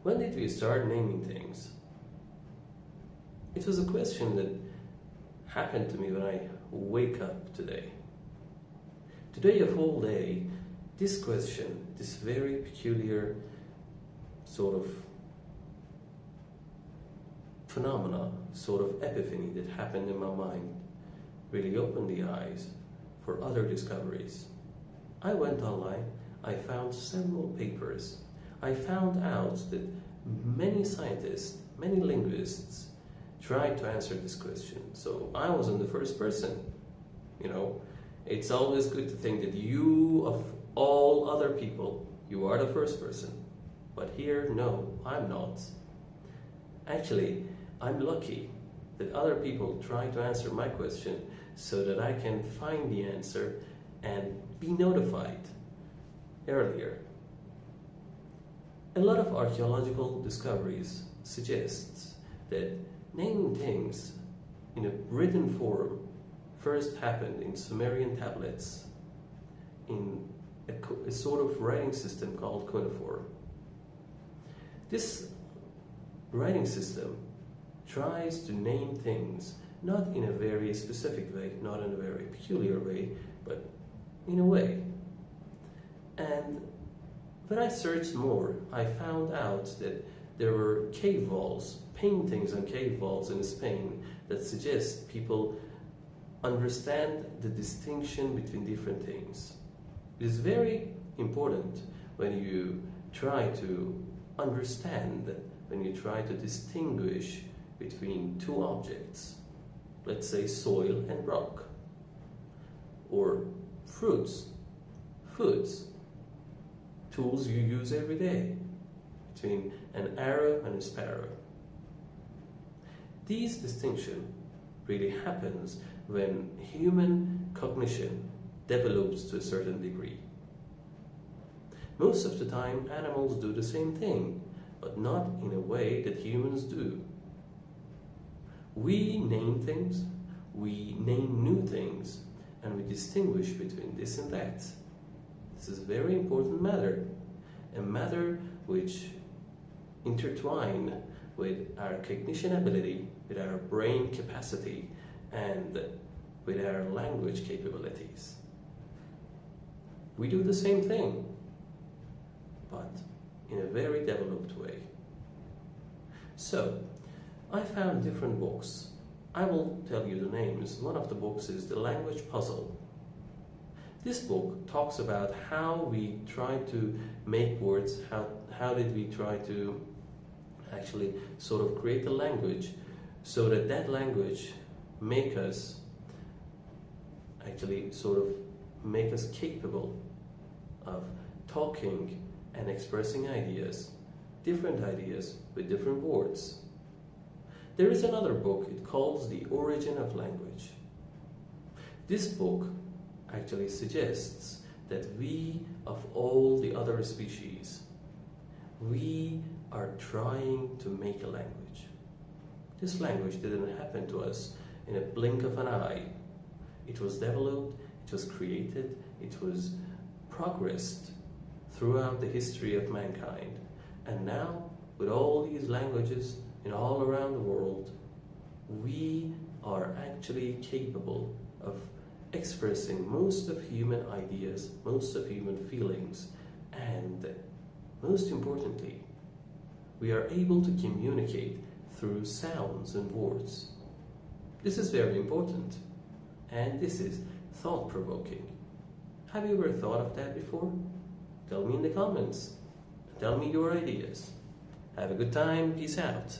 When did we start naming things? It was a question that happened to me when I wake up today. Today of all day, this question, this very peculiar sort of phenomena, sort of epiphany that happened in my mind, really opened the eyes for other discoveries. I went online, I found several papers. I found out that many scientists, many linguists tried to answer this question. So I wasn't the first person. You know, it's always good to think that you, of all other people, you are the first person. But here, no, I'm not. Actually, I'm lucky that other people try to answer my question so that I can find the answer and be notified earlier. A lot of archaeological discoveries suggests that naming things in a written form first happened in Sumerian tablets in a sort of writing system called cuneiform. This writing system tries to name things not in a very specific way, not in a very peculiar way, but in a way. And when I searched more, I found out that there were cave walls, paintings on cave walls in Spain that suggest people understand the distinction between different things. It is very important when you try to understand, when you try to distinguish between two objects, let's say soil and rock, or fruits, foods, tools you use every day, between an arrow and a sparrow. These distinctions really happens when human cognition develops to a certain degree. Most of the time, animals do the same thing, but not in a way that humans do. We name things, we name new things, and we distinguish between this and that. This is a very important matter, a matter which intertwine with our cognition ability, with our brain capacity, and with our language capabilities. We do the same thing, but in a very developed way. So, I found different books. I will tell you the names. One of the books is The Language Puzzle. This book talks about how we try to make words, how did we try to actually sort of create a language so that that language make us capable of talking and expressing ideas, different ideas with different words. There is another book, it calls The Origin of Language. This book actually suggests that we, of all the other species, we are trying to make a language. This language didn't happen to us in a blink of an eye. It was developed, it was created, it was progressed throughout the history of mankind. And now, with all these languages in all around the world, we are actually capable of expressing most of human ideas, most of human feelings, and most importantly, we are able to communicate through sounds and words. This is very important, and this is thought-provoking. Have you ever thought of that before? Tell me in the comments. Tell me your ideas. Have a good time. Peace out.